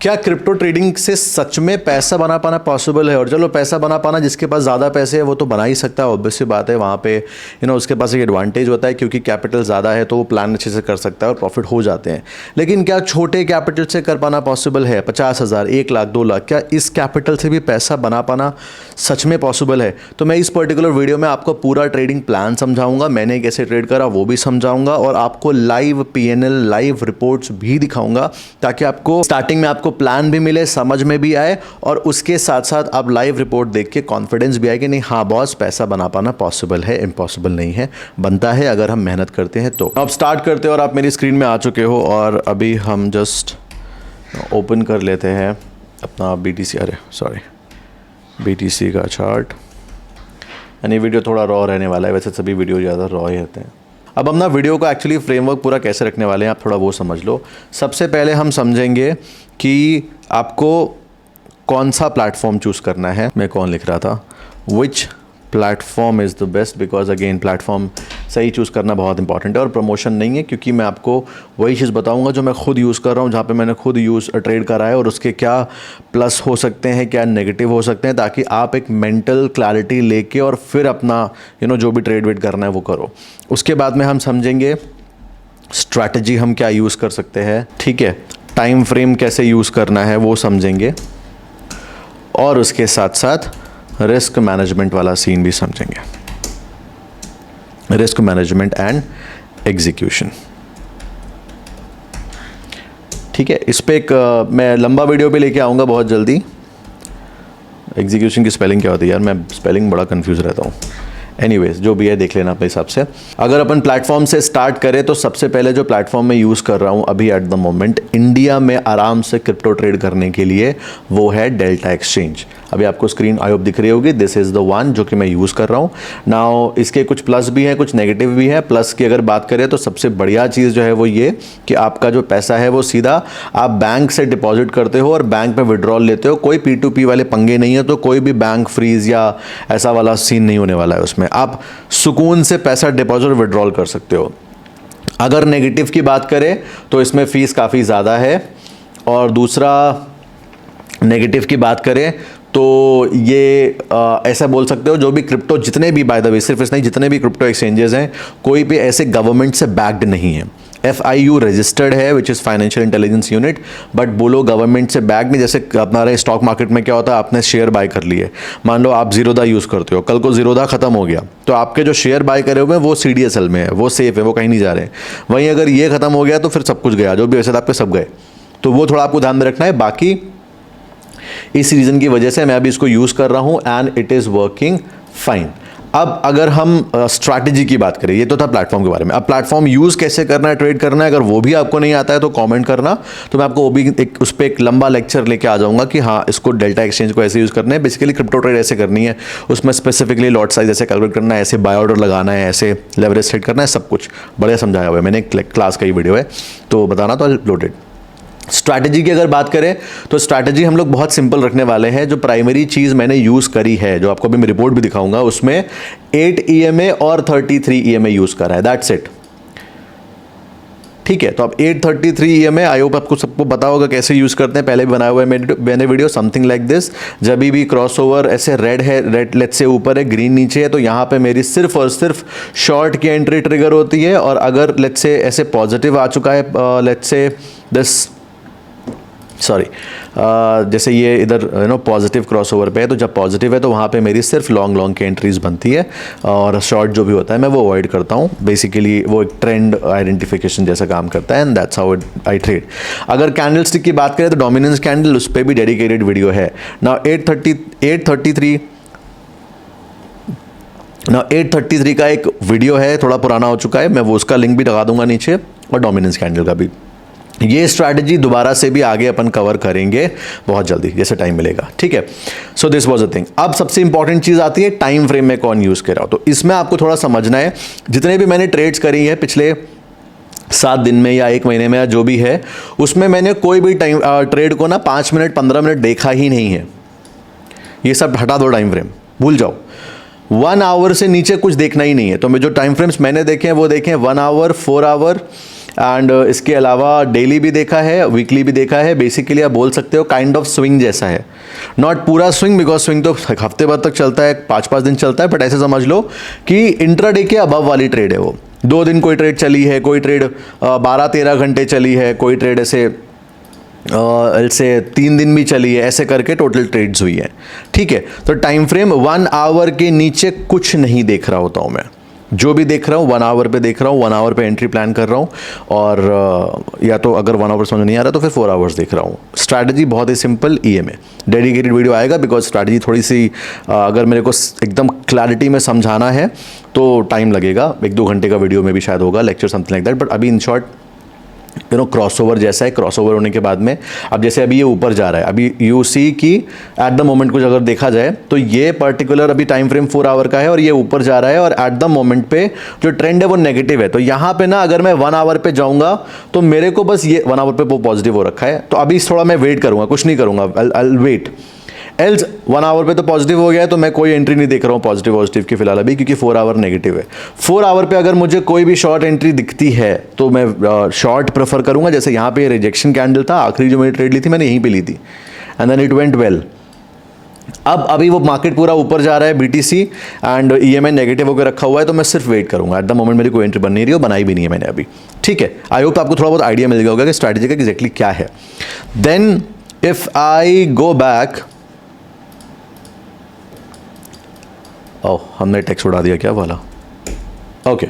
क्या crypto trading से सच में पैसा बना पाना पॉसिबल है? और चलो पैसा बना पाना, जिसके पास ज़्यादा पैसे है वो तो बना ही सकता है, ऑब्वियस सी बात है। वहाँ पे उसके पास एक एडवांटेज होता है क्योंकि कैपिटल ज़्यादा है तो वो प्लान अच्छे से कर सकता है और प्रॉफिट हो जाते हैं। लेकिन क्या छोटे कैपिटल से कर पाना पॉसिबल है? 50,000, 1 लाख, 2 लाख, क्या इस कैपिटल से भी पैसा बना पाना सच में पॉसिबल है? तो मैं इस पर्टिकुलर वीडियो में आपको पूरा ट्रेडिंग प्लान समझाऊंगा, मैंने कैसे ट्रेड करा वो भी समझाऊंगा और आपको लाइव PNL लाइव रिपोर्ट्स भी दिखाऊंगा, ताकि आपको स्टार्टिंग में आपको प्लान भी मिले, समझ में भी आए और उसके साथ साथ आप लाइव रिपोर्ट देख के कॉन्फिडेंस भी आए कि नहीं हाँ बॉस, पैसा बना पाना पॉसिबल है, इम्पॉसिबल नहीं है, बनता है अगर हम मेहनत करते हैं तो। अब स्टार्ट करते हैं और आप मेरी स्क्रीन में आ चुके हो और अभी हम जस्ट ओपन कर लेते हैं अपना BTC का चार्ट। यानी वीडियो थोड़ा रॉ रहने वाला है, वैसे सभी वीडियो ज़्यादा रॉ ही रहते हैं। अब हम ना वीडियो का एक्चुअली फ्रेमवर्क पूरा कैसे रखने वाले हैं, आप थोड़ा वो समझ लो। सबसे पहले हम समझेंगे कि आपको कौन सा प्लेटफॉर्म चूज़ करना है। मैं कौन लिख रहा था, which platform is the best, because again platform सही चूज़ करना बहुत इंपॉर्टेंट है। और प्रमोशन नहीं है, क्योंकि मैं आपको वही चीज़ बताऊंगा जो मैं खुद यूज़ कर रहा हूँ, जहाँ पे मैंने खुद ट्रेड करा है और उसके क्या प्लस हो सकते हैं, क्या नेगेटिव हो सकते हैं, ताकि आप एक मेंटल क्लैरिटी लेके और फिर अपना जो भी ट्रेड वेड करना है वो करो। उसके बाद में हम समझेंगे स्ट्रैटेजी हम क्या यूज़ कर सकते हैं, ठीक है, टाइम फ्रेम कैसे यूज़ करना है वो समझेंगे, और उसके साथ साथ रिस्क मैनेजमेंट वाला सीन भी समझेंगे, रिस्क मैनेजमेंट एंड एग्जीक्यूशन। ठीक है, इस पे एक मैं लंबा वीडियो पे लेके आऊँगा बहुत जल्दी। एग्जीक्यूशन की स्पेलिंग क्या होती है यार, मैं स्पेलिंग बड़ा कंफ्यूज रहता हूँ। एनीवेज जो भी है देख लेना अपने हिसाब से। अगर अपन प्लेटफॉर्म से स्टार्ट करें तो सबसे पहले जो प्लेटफॉर्म मैं यूज़ कर रहा हूँ अभी एट द मोमेंट इंडिया में आराम से क्रिप्टो ट्रेड करने के लिए, वो है डेल्टा एक्सचेंज। अभी आपको स्क्रीन आई होप दिख रही होगी, दिस इज़ द वन जो कि मैं यूज़ कर रहा हूँ। नाउ इसके कुछ प्लस भी हैं, कुछ नेगेटिव भी है। प्लस की अगर बात करें तो सबसे बढ़िया चीज़ जो है वो ये कि आपका जो पैसा है वो सीधा आप बैंक से डिपॉजिट करते हो और बैंक में विड्रॉल लेते हो। कोई P2P वाले पंगे नहीं है, तो कोई भी बैंक फ्रीज या ऐसा वाला सीन नहीं होने वाला है उसमें। आप सुकून से पैसा डिपॉजिट और विड्रॉल कर सकते हो। अगर नेगेटिव की बात करें तो इसमें फ़ीस काफ़ी ज़्यादा है, और दूसरा नेगेटिव की बात करें तो ये ऐसा बोल सकते हो जो भी क्रिप्टो जितने भी, बाय द वे सिर्फ नहीं, जितने भी क्रिप्टो एक्सचेंजेस हैं कोई भी ऐसे गवर्नमेंट से बैक्ड नहीं है। FIU रजिस्टर्ड है which is financial intelligence unit, but बोलो गवर्नमेंट से बैक नहीं। जैसे हमारे स्टॉक मार्केट में क्या होता है, आपने शेयर बाय कर लिए, मान लो आप जीरोधा यूज़ करते हो, कल को जीरोधा खत्म हो गया तो आपके जो शेयर बाय करे हुए हैं वो CDSL में है, वो सेफ है, वो कहीं नहीं जा रहे हैं। वहीं अगर ये खत्म हो गया तो फिर सब कुछ गया, जो भी वैसे आपके सब गए। तो वो थोड़ा आपको ध्यान में रखना है। बाकी इस रीज़न की वजह से मैं अभी इसको यूज़ कर रहा हूँ and it is working fine. अब अगर हम स्ट्रैटेजी की बात करें, ये तो था प्लेटफॉर्म के बारे में। अब प्लेटफॉर्म यूज़ कैसे करना है, ट्रेड करना है, अगर वो भी आपको नहीं आता है तो कमेंट करना, तो मैं आपको वो भी उस पर एक लंबा लेक्चर लेके आ जाऊंगा कि हाँ इसको डेल्टा एक्सचेंज को ऐसे यूज़ करना है। बेसिकली क्रिप्टो ट्रेड ऐसे करनी है, उसमें स्पेसिफिकली लॉट साइज ऐसे कैलकुलेट करना है, ऐसे बाय ऑर्डर लगाना है, ऐसे लेवरेज सेट करना है, सब कुछ बढ़िया समझाया हुआ है मैंने, क्लास का ही वीडियो है, तो बताना तो अपलोडेड। स्ट्रैटेजी की अगर बात करें तो स्ट्रैटेजी हम लोग बहुत सिंपल रखने वाले हैं। जो प्राइमरी चीज़ मैंने यूज़ करी है, जो आपको अभी मैं रिपोर्ट भी दिखाऊंगा, उसमें 8 EMA और 33 EMA यूज़ करा है, दैट्स इट। ठीक है, तो अब 833 EMA आई होप आपको सबको पता होगा कैसे यूज़ करते हैं, पहले भी बनाया हुआ है मैंने वीडियो, समथिंग लाइक दिस। जब भी क्रॉस ओवर ऐसे रेड है, रेड लेट्स से ऊपर है, ग्रीन नीचे है, तो यहाँ पे मेरी सिर्फ और सिर्फ शॉर्ट की एंट्री ट्रिगर होती है। और अगर लेट्स से ऐसे पॉजिटिव आ चुका है, लेट्स से दिस जैसे ये इधर पॉजिटिव क्रॉस ओवर पे है, तो जब पॉजिटिव है तो वहाँ पे मेरी सिर्फ लॉन्ग की एंट्रीज बनती है, और शॉर्ट जो भी होता है मैं वो अवॉइड करता हूँ। बेसिकली वो एक ट्रेंड आइडेंटिफिकेशन जैसा काम करता है, and that's how I trade. अगर कैंडल स्टिक की बात करें तो डोमिनेंस कैंडल, उस पर भी डेडिकेटेड वीडियो है। नाउ 833 का एक वीडियो है, थोड़ा पुराना हो चुका है, मैं वो उसका लिंक भी लगा दूंगा नीचे, और डोमिनेंस कैंडल का भी। ये स्ट्रैटेजी दोबारा से भी आगे अपन कवर करेंगे बहुत जल्दी, जैसे टाइम मिलेगा। ठीक है, so this was a thing. अब सबसे इंपॉर्टेंट चीज़ आती है टाइम फ्रेम में कौन यूज़ कर रहा हो। तो इसमें आपको थोड़ा समझना है, जितने भी मैंने ट्रेड्स करी है पिछले 7 दिन में या 1 महीने में या जो भी है, उसमें मैंने कोई भी टाइम ट्रेड को ना 5 मिनट 15 मिनट देखा ही नहीं है। ये सब हटा दो, टाइम फ्रेम भूल जाओ। 1 आवर से नीचे कुछ देखना ही नहीं है। तो मैं जो टाइम फ्रेम्स मैंने देखे हैं वो देखे 1 आवर, 4 आवर एंड इसके अलावा डेली भी देखा है, वीकली भी देखा है। बेसिकली आप बोल सकते हो काइंड ऑफ स्विंग जैसा है, नॉट पूरा स्विंग बिकॉज स्विंग तो हफ्ते भर तक चलता है, 5-5 दिन चलता है, बट ऐसे समझ लो कि इंट्राडे के अबव वाली ट्रेड है वो। 2 दिन कोई ट्रेड चली है, कोई ट्रेड 12-13 घंटे चली है, कोई ट्रेड ऐसे 3 दिन भी चली है, ऐसे करके टोटल ट्रेड्स हुई है। ठीक है, तो टाइम फ्रेम 1 आवर के नीचे कुछ नहीं देख रहा होता हूँ मैं। जो भी देख रहा हूँ 1 आवर पे देख रहा हूँ, 1 आवर पे एंट्री प्लान कर रहा हूँ, और या तो अगर 1 आवर समझ नहीं आ रहा तो फिर 4 आवर्स देख रहा हूँ। स्ट्रैटेजी बहुत ही सिंपल EMA डेडिकेटेड वीडियो आएगा, बिकॉज स्ट्रैटेजी थोड़ी सी अगर मेरे को एकदम क्लैरिटी में समझाना है तो टाइम लगेगा, 1-2 घंटे का वीडियो में भी शायद होगा, lecture something like that. But अभी इन शॉर्ट क्रॉसओवर जैसा है, क्रॉसओवर होने के बाद में अब जैसे अभी ये ऊपर जा रहा है, अभी यू सी कि एट द मोमेंट कुछ अगर देखा जाए तो ये पर्टिकुलर अभी टाइम फ्रेम 4 आवर का है और ये ऊपर जा रहा है, और एट द मोमेंट पे जो ट्रेंड है वो नेगेटिव है। तो यहाँ पे ना अगर मैं 1 आवर पे जाऊंगा तो मेरे को बस ये 1 आवर पे वो पॉजिटिव हो रखा है, तो अभी थोड़ा मैं वेट करूंगा, कुछ नहीं करूंगा, I'll वेट। एल्स 1 आवर पे तो पॉजिटिव हो गया है, तो मैं कोई एंट्री नहीं देख रहा हूँ पॉजिटिव की फिलहाल अभी, क्योंकि 4 आवर नेगेटिव है। 4 आवर पे अगर मुझे कोई भी शॉर्ट एंट्री दिखती है तो मैं शॉर्ट प्रेफर करूंगा। जैसे यहाँ पे रिजेक्शन कैंडल था, आखिरी जो मैंने ट्रेड ली थी मैंने यहीं पे ली थी, and then it went well. अब अभी वो मार्केट पूरा ऊपर जा रहा है BTC एंड EMA नेगेटिव होकर रखा हुआ है, तो मैं सिर्फ वेट करूंगा। एट द मोमेंट मेरी कोई एंट्री बन नहीं रही हो, बनाई भी नहीं है मैंने अभी। ठीक है, आई होप आपको थोड़ा बहुत आइडिया मिल गया होगा कि स्ट्रैटेजी का एग्जैक्टली क्या है। Then if I go back, oh हमने टेक्स्ट उड़ा दिया क्या वाला, ओके।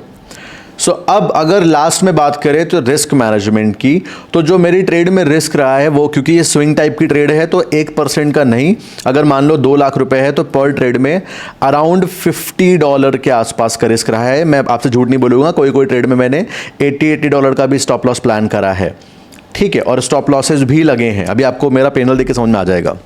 सो अब अगर लास्ट में बात करें तो रिस्क मैनेजमेंट की, तो जो मेरी ट्रेड में रिस्क रहा है वो, क्योंकि ये स्विंग टाइप की ट्रेड है तो 1% का नहीं, अगर मान लो 2 लाख रुपए है तो पर ट्रेड में अराउंड $50 के आसपास का रिस्क रहा है। मैं आपसे झूठ नहीं बोलूँगा, कोई कोई ट्रेड में मैंने $80 का भी स्टॉप लॉस प्लान करा है। ठीक है, और स्टॉप लॉसेज भी लगे हैं, अभी आपको मेरा पैनल देख के समझ में आ जाएगा।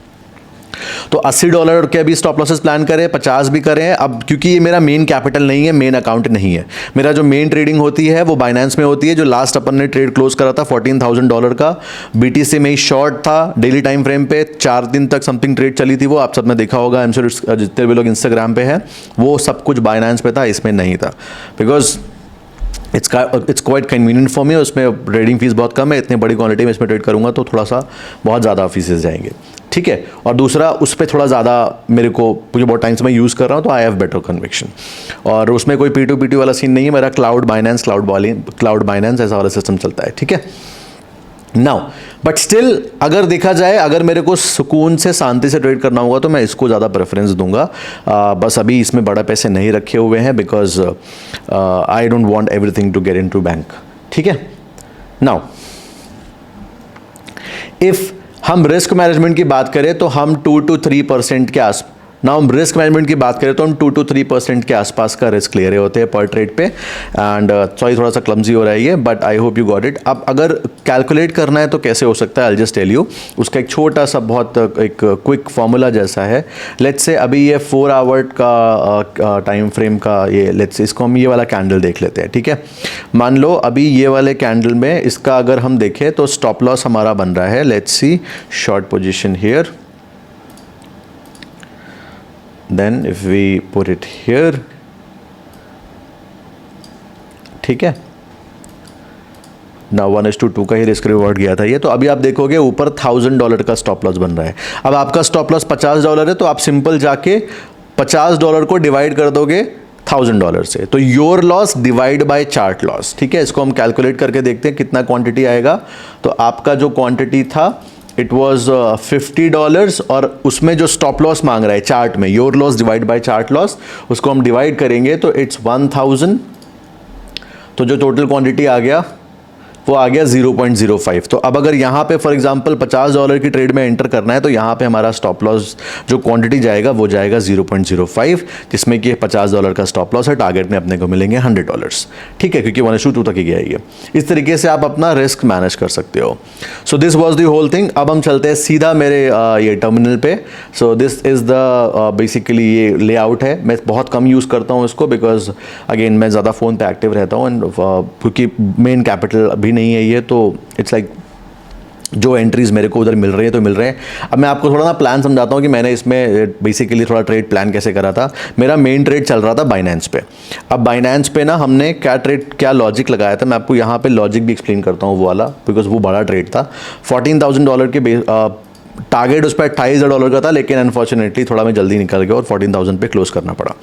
तो $80 के भी स्टॉप लॉसेस प्लान करें, 50 भी करें। अब क्योंकि ये मेरा मेन कैपिटल नहीं है, मेन अकाउंट नहीं है, मेरा जो मेन ट्रेडिंग होती है वो बाइनेंस में होती है। जो लास्ट अपन ने ट्रेड क्लोज करा था $14,000 का, BTC में ही शॉर्ट था, डेली टाइम फ्रेम पे 4 दिन तक समथिंग ट्रेड चली थी, वो आप सब ने देखा होगा, आई एम श्योर जितने भी लोग इंस्टाग्राम पे हैं, वो सब कुछ बाइनेंस पे था, इसमें नहीं था, because it's quite convenient for me. उसमें ट्रेडिंग फीस बहुत कम है, इतनी बड़ी क्वांटिटी में इसमें ट्रेड करूंगा तो थोड़ा सा बहुत ज़्यादा फीसेस जाएंगे। ठीक है, और दूसरा उस पर थोड़ा ज़्यादा मेरे को, मुझे बहुत टाइम से मैं यूज़ कर रहा हूँ तो आई हैव बेटर कन्विक्शन, और उसमें कोई P2P वाला सीन नहीं है, मेरा क्लाउड बाइनेंस ऐसा वाला सिस्टम चलता है। ठीक है, नाउ बट स्टिल अगर देखा जाए, अगर मेरे को सुकून से शांति से ट्रेड करना होगा तो मैं इसको ज़्यादा प्रेफरेंस दूंगा। बस अभी इसमें बड़ा पैसे नहीं रखे हुए हैं, because I don't want everything to get into bank. ठीक है, नाउ इफ हम रिस्क मैनेजमेंट की बात करें तो हम 2 to 3% के आस नाउ हम रिस्क मैनेजमेंट की बात करें तो हम 2 to 3% के आसपास का रिस्क ले रहे होते हैं पर ट्रेड पे। एंड सॉरी थोड़ा सा क्लमजी हो रहा है ये, but I hope you got it. अब अगर कैलकुलेट करना है तो कैसे हो सकता है, आई जस्ट टेल यू। उसका एक छोटा सा बहुत एक क्विक फॉर्मूला जैसा है। लेट्स से अभी ये 4 आवर का टाइम फ्रेम का ये, लेट्स से इसको हम ये वाला कैंडल देख लेते हैं। ठीक है, मान लो अभी ये वाले कैंडल में इसका अगर हम देखें तो स्टॉप लॉस हमारा बन रहा है, let's see short position here, then if we put it here, ठीक है, ना 1:2 का ही रिस्क रिवॉर्ड गया था ये। तो अभी आप देखोगे ऊपर $1,000 का स्टॉप लॉस बन रहा है। अब आपका स्टॉप लॉस $50 है, तो आप सिंपल जाके $50 को डिवाइड कर दोगे $1,000 से, तो your loss divide by chart loss. ठीक है, इसको हम कैलकुलेट करके देखते हैं कितना क्वांटिटी आएगा। तो आपका जो क्वांटिटी था इट वॉज $50, और उसमें जो स्टॉप लॉस मांग रहा है चार्ट में, your loss divide by chart loss, उसको हम डिवाइड करेंगे तो इट्स 1000। तो जो टोटल क्वांटिटी आ गया वो आ गया 0.05। तो अब अगर यहाँ पे फॉर एग्जांपल $50 की ट्रेड में एंटर करना है तो यहाँ पे हमारा स्टॉप लॉस जो क्वांटिटी जाएगा वो जाएगा 0.05, जिसमें कि $50 का स्टॉप लॉस है, टारगेट में अपने को मिलेंगे $100। ठीक है, क्योंकि 1:2 तक ही गया ये। इस तरीके से आप अपना रिस्क मैनेज कर सकते हो। So this was the whole thing. अब हम चलते हैं सीधा मेरे ये टर्मिनल पे। So this is the basically ये लेआउट है। मैं बहुत कम यूज़ करता हूँ इसको, बिकॉज अगेन मैं ज़्यादा फ़ोन पे एक्टिव रहता हूँ, एंड क्योंकि मेन कैपिटल अभी नहीं है ये, तो इट्स लाइक जो एंट्रीज मेरे को उधर मिल रही है तो मिल रहे हैं। अब मैं आपको थोड़ा ना प्लान समझाता हूँ कि मैंने इसमें बेसिकली थोड़ा ट्रेड प्लान कैसे करा था। मेरा मेन ट्रेड चल रहा था बाइनेंस पे। अब बाइनेंस पे ना हमने क्या लॉजिक लगाया था, मैं आपको यहाँ पे लॉजिक भी एक्सप्लेन करता हूँ वो वाला, बिकॉज वो बड़ा ट्रेड था। $14,000 के टारगेट उस पर $28,000 का था, लेकिन अनफॉर्चुनेटली थोड़ा मैं जल्दी निकल गया और 14,000 पे क्लोज करना पड़ा।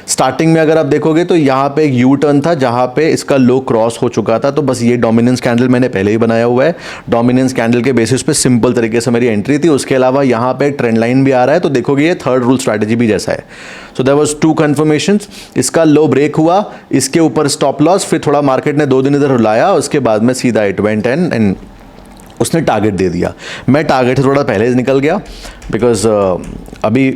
स्टार्टिंग में अगर आप देखोगे तो यहाँ पे एक यू टर्न था जहाँ पे इसका लो क्रॉस हो चुका था, तो बस ये डोमिनेंस कैंडल मैंने पहले ही बनाया हुआ है। डोमिनेंस कैंडल के बेसिस पे सिंपल तरीके से मेरी एंट्री थी। उसके अलावा यहाँ पे ट्रेंड लाइन भी आ रहा है, तो देखोगे ये थर्ड रूल स्ट्रैटेजी भी जैसा है। So there was 2 confirmations. इसका लो ब्रेक हुआ, इसके ऊपर स्टॉप लॉस, फिर थोड़ा मार्केट ने 2 दिन इधर रुलाया, उसके बाद में सीधा इट वेंट एंड उसने टारगेट दे दिया। मैं टारगेट से थोड़ा पहले निकल गया, बिकॉज अभी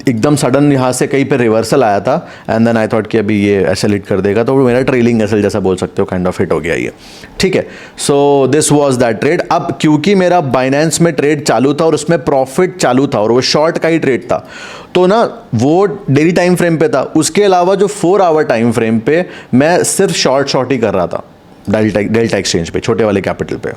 एकदम सडन यहाँ से कहीं पे रिवर्सल आया था, एंड देन आई थॉट कि अभी ये ऐसे हिट कर देगा, तो मेरा ट्रेलिंग एसएल जैसा बोल सकते हो काइंड ऑफ हिट हो गया ये, ठीक है। So this was that trade. अब क्योंकि मेरा बाइनेंस में ट्रेड चालू था और उसमें प्रॉफिट चालू था और वो शॉर्ट का ही ट्रेड था, तो ना वो डेली टाइम फ्रेम पे था। उसके अलावा जो 4 आवर टाइम फ्रेम पे मैं सिर्फ शॉर्ट ही कर रहा था डेल्टा एक्सचेंज पे, छोटे वाले कैपिटल पे,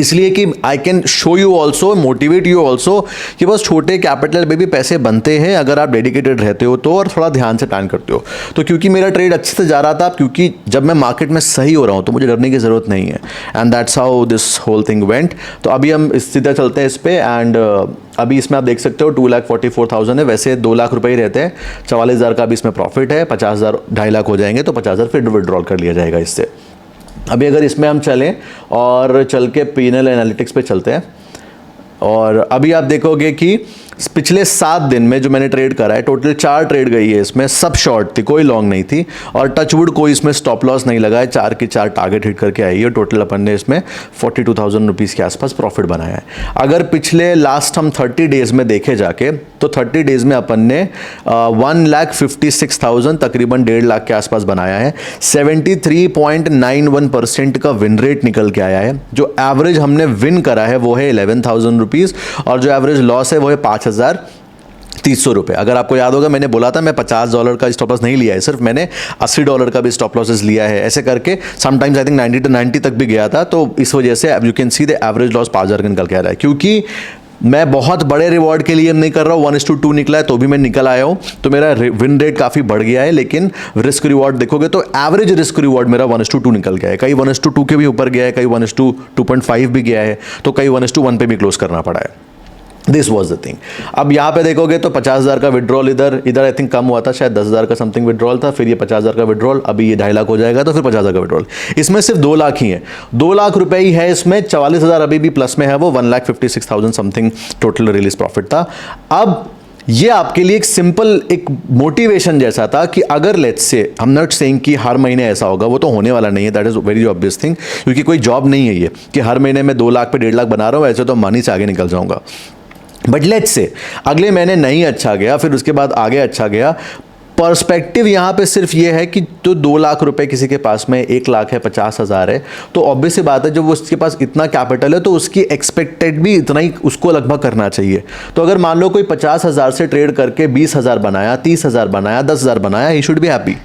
इसलिए कि I can show you also, motivate you also कि बस छोटे कैपिटल में भी पैसे बनते हैं अगर आप डेडिकेटेड रहते हो तो, और थोड़ा ध्यान से प्लान करते हो तो। क्योंकि मेरा ट्रेड अच्छे से जा रहा था, क्योंकि जब मैं मार्केट में सही हो रहा हूँ तो मुझे डरने की ज़रूरत नहीं है, and that's how this whole thing went. तो अभी हम सीधा चलते हैं इस पर, एंड अभी इसमें आप देख सकते हो 2,44,000 है। वैसे 2 लाख रुपए ही रहते हैं, 44,000 का भी इसमें प्रॉफिट है, 50,000 2.5 लाख हो जाएंगे, तो 50,000 फिर विड्रॉल कर लिया जाएगा इससे। अभी अगर इसमें हम चलें और चल के P&L एनालिटिक्स पे चलते हैं, और अभी आप देखोगे कि पिछले 7 दिन में जो मैंने ट्रेड करा है, टोटल 4 ट्रेड गई है इसमें, सब शॉर्ट थी, कोई लॉन्ग नहीं थी, और टचवुड कोई इसमें स्टॉप लॉस नहीं लगा है। 4 की 4 टारगेट हिट करके आई है। टोटल अपन ने इसमें 42,000 रुपीज़ के आसपास प्रॉफिट बनाया है। अगर पिछले लास्ट हम 30 डेज़ में देखे जाके, तो 30 डेज़ में अपन ने 1,56,000 तकरीबन 1.5 लाख के आसपास बनाया है। 73.91% का विन रेट निकल के आया है। जो एवरेज हमने विन करा है वो है 11,000 रुपीज़, और जो एवरेज लॉस है वो है 5,300 रुपये। अगर आपको याद होगा मैंने बोला था मैं $50 का स्टॉप लॉस नहीं लिया है, सिर्फ मैंने $80 का भी स्टॉप लॉसेस लिया है। ऐसे करके समटाइम्स आई थिंक 90 तक भी गया था, तो इस वजह से you can see the average loss 5,000 का निकल के आ रहा है। क्योंकि मैं बहुत बड़े रिवॉर्ड के लिए नहीं कर रहा हूँ, 1:2 निकला है तो भी मैं निकल आया हूँ, तो मेरा विन रेट काफ़ी बढ़ गया है। लेकिन रिस्क रिवॉर्ड देखोगे तो एवरेज रिस्क रिवॉर्ड मेरा 1:2 निकल गया है। कई 1:2 के भी ऊपर गया है, कई 1:2.5 भी गया है, तो कई 1:1 पे भी क्लोज करना पड़ा है। This was the thing. अब यहाँ पे देखोगे तो 50,000 का विड्रॉल इधर आई थिंक कम हुआ था, शायद 10,000 का समथिंग विड्रॉल था, फिर ये 50,000 का विड्रॉल, अभी ये 2.5 लाख हो जाएगा, तो फिर 50,000 का विड्रॉल। इसमें सिर्फ 2 लाख ही है, 2 लाख रुपए ही है इसमें। 44,000 अभी भी प्लस में है, वो 1,56,000 समथिंग टोटल रिलीज प्रॉफिट था। अब ये आपके लिए एक सिंपल एक मोटिवेशन जैसा था कि अगर लेट्स से, हम नॉट सेइंग कि हर महीने ऐसा होगा, वो तो होने वाला नहीं है, that is very obvious thing, क्योंकि कोई जॉब नहीं है ये कि हर महीने में 2 लाख पे 1.5 लाख बना रहा हूँ, ऐसे तो मनी से आगे निकल जाऊंगा। बट लेट्स से अगले महीने नहीं अच्छा गया, फिर उसके बाद आगे अच्छा गया। पर्सपेक्टिव यहाँ पे सिर्फ ये है कि तो 2 लाख रुपए किसी के पास में 1 लाख है, 50,000 है, तो ऑब्वियस सी बात है जब वो उसके पास इतना कैपिटल है तो उसकी एक्सपेक्टेड भी इतना ही उसको लगभग करना चाहिए। तो अगर मान लो कोई 50,000 से ट्रेड करके 20,000 बनाया, 30,000 बनाया, 10,000 बनाया, ही शुड बी हैप्पी।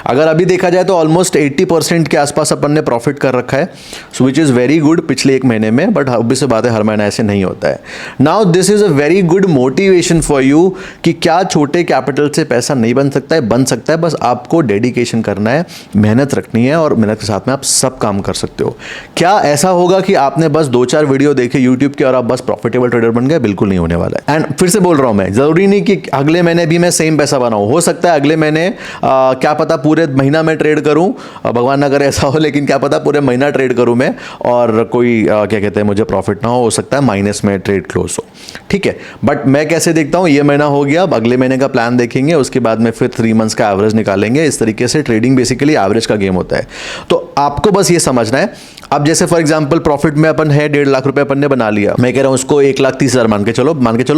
अगर अभी देखा जाए तो ऑलमोस्ट 80% के आसपास अपन ने प्रॉफिट कर रखा है, सो विच इज़ वेरी गुड पिछले 1 महीने में। बट ऑब्वियस सी बात है हर महीना ऐसे नहीं होता है। Now this is a very good motivation for you कि क्या छोटे कैपिटल से पैसा नहीं बन सकता है, बन सकता है। बस आपको डेडिकेशन करना है, मेहनत रखनी है, और मेहनत के साथ में आप सब काम कर सकते हो। क्या ऐसा होगा कि आपने बस 2-4 वीडियो देखे यूट्यूब के और आप बस प्रॉफिटेबल ट्रेडर बन गए? बिल्कुल नहीं होने वाला है। एंड फिर से बोल रहा हूँ मैं, ज़रूरी नहीं कि अगले महीने भी मैं सेम पैसा बनाऊँ। हो सकता है अगले महीने क्या पता पूरे महीना में ट्रेड करूं, भगवान ना करे ऐसा हो, लेकिन क्या पता पूरे महीना ट्रेड करूं मैं और कोई क्या कहते हैं मुझे प्रॉफिट ना हो सकता है माइनस में ट्रेड क्लोज हो, ठीक है। बट मैं कैसे देखता हूं, ये महीना हो गया, अब अगले महीने का प्लान देखेंगे, उसके बाद में फिर 3 मंथ्स का एवरेज निकालेंगे। इस तरीके से ट्रेडिंग बेसिकली एवरेज का गेम होता है। तो आपको बस ये समझना है। अब जैसे फॉर एग्जांपल प्रॉफिट में अपन है 1.5 लाख रुपए अपन ने बना लिया, मैं कह रहा हूं उसको 1,30,000 मान के चलो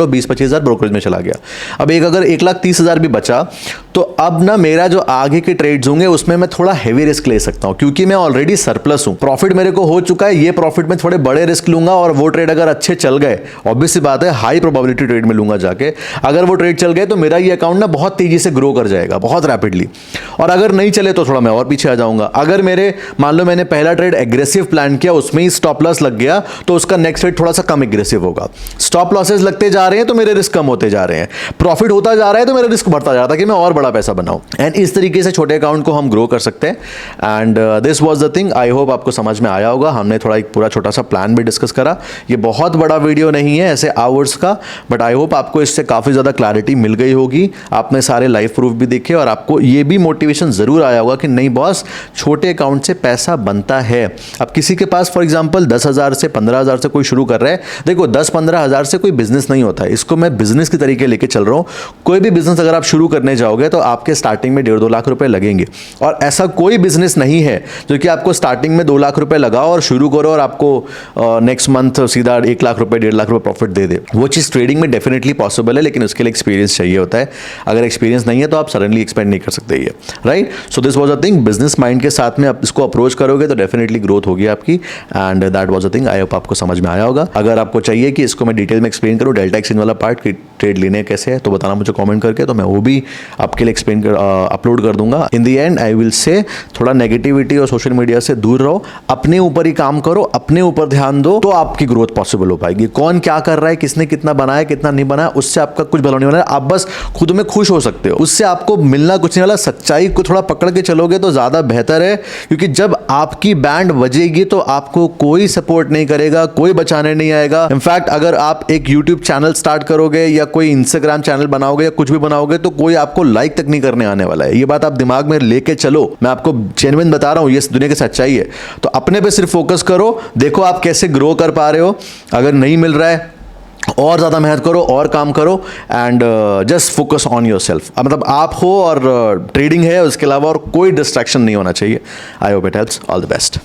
20-25 हज़ार ब्रोकरेज में चला गया। अब अगर 1,30,000 भी बचा, तो अब ना मेरा जो आगे के ट्रेड्स होंगे उसमें मैं थोड़ा हैवी रिस्क ले सकता हूं, क्योंकि मैं ऑलरेडी सरप्लस हूं, प्रॉफिट मेरे को हो चुका है, ये प्रॉफिट में थोड़े बड़े रिस्क लूंगा और वो ट्रेड अगर अच्छे चल गए, ऑब्वियस सी बात है हाई प्रोबेबिलिटी ट्रेड में लूंगा जाके, अगर वो ट्रेड चल गए तो मेरा ये अकाउंट ना बहुत तेजी से ग्रो कर जाएगा, बहुत रैपिडली, और अगर नहीं चले तो थोड़ा मैं और पीछे आ जाऊंगा। अगर मेरे मान लो मैंने पहला ट्रेड एग्रेसिव प्लान किया, उसमें ही स्टॉप लॉस लग गया, तो उसका नेक्स्ट ट्रेड थोड़ा सा कम एग्रेसिव होगा। स्टॉप लॉसेस लगते जा रहे हैं तो मेरे रिस्क कम होते जा रहे हैं, प्रॉफिट होता जा रहा है तो मेरा रिस्क बढ़ता जा रहा है कि मैं और बड़ा पैसा बनाऊं। एंड इस तरीके से छोटे अकाउंट को हम ग्रो कर सकते हैं। And this was the thing, I hope आपको समझ में आया होगा। हमने थोड़ा एक पूरा छोटा सा प्लान भी डिस्कस करा, ये बहुत बड़ा वीडियो नहीं है ऐसे आवर्स का, बट आई होप आपको इससे काफ़ी ज़्यादा क्लैरिटी मिल गई होगी, आपने सारे लाइव प्रूफ भी देखे और आपको ये भी मोटिवेशन ज़रूर आया होगा कि नहीं बॉस, छोटे अकाउंट से पैसा बनता है। अब किसी के पास फॉर एग्जांपल 10,000 से 15,000 से कोई शुरू कर रहा है, देखो 10-15 हज़ार से कोई बिजनेस नहीं होता है, इसको मैं बिजनेस की तरीके लेके चल रहा हूँ। कोई भी बिजनेस अगर आप शुरू करने जाओगे तो आपके स्टार्टिंग में 1.5-2 लाख रुपए लगेंगे, और ऐसा कोई बिजनेस नहीं है जो कि आपको स्टार्टिंग में 2 लाख रुपए लगाओ और शुरू करो और आपको नेक्स्ट मंथ सीधा 1 लाख रुपए 1.5 लाख रुपए प्रॉफिट दे दे। वो चीज़ ट्रेडिंग में डेफिनेटली पॉसिबल है, लेकिन उसके लिए एक्सपीरियंस चाहिए होता है। अगर एक्सपीरियंस नहीं है तो आप सडनली एक्सपेंड नहीं कर सकते ये, right. So this was a thing, business mind के साथ में आप इसको अप्रोच करोगे तो डेफिनेटली ग्रोथ होगी आपकी। And that was a thing, I hope आपको समझ में आया होगा। अगर आपको चाहिए कि इसको मैं डिटेल में एक्सप्लेन करूँ, डेल्टा एक्सचेंज वाला पार्ट की ट्रेड लेने कैसे है, तो बताना मुझे कमेंट करके, तो मैं वो भी आपके लिए एक्सप्लेन कर अपलोड कर दूंगा। In the and I will say थोड़ा नेगेटिविटी और सोशल मीडिया से दूर रहो, अपने ऊपर ही काम करो, अपने ऊपर ध्यान दो, तो आपकी ग्रोथ पॉसिबल हो पाएगी। कौन क्या कर रहा है, किसने कितना बनाया कितना नहीं बनाया, उससे आपका कुछ भला नहीं होना है। आप बस खुद में खुश हो सकते हो, उससे आपको मिलना कुछ नहीं वाला। सच्चाई को थोड़ा पकड़ के चलोगे तो ज़्यादा बेहतर है, क्योंकि जब आपकी बैंड बजेगी तो आपको कोई सपोर्ट नहीं करेगा, कोई बचाने नहीं आएगा। इनफैक्ट अगर आप एक यूट्यूब चैनल स्टार्ट करोगे या कोई इंस्टाग्राम चैनल बनाओगे या कुछ भी बनाओगे तो कोई आपको लाइक तक नहीं करने आने वाला है। ये बात आप दिमाग में लेके चलो, मैं आपको जेन्युइन बता रहा हूँ, ये दुनिया की सच्चाई है। तो अपने पे सिर्फ फोकस करो, देखो आप कैसे ग्रो कर पा रहे हो। अगर नहीं मिल रहा है और ज़्यादा मेहनत करो और काम करो, and just focus on your self. मतलब आप हो और ट्रेडिंग है, उसके अलावा और कोई डिस्ट्रैक्शन नहीं होना चाहिए। I hope it helps. All the best.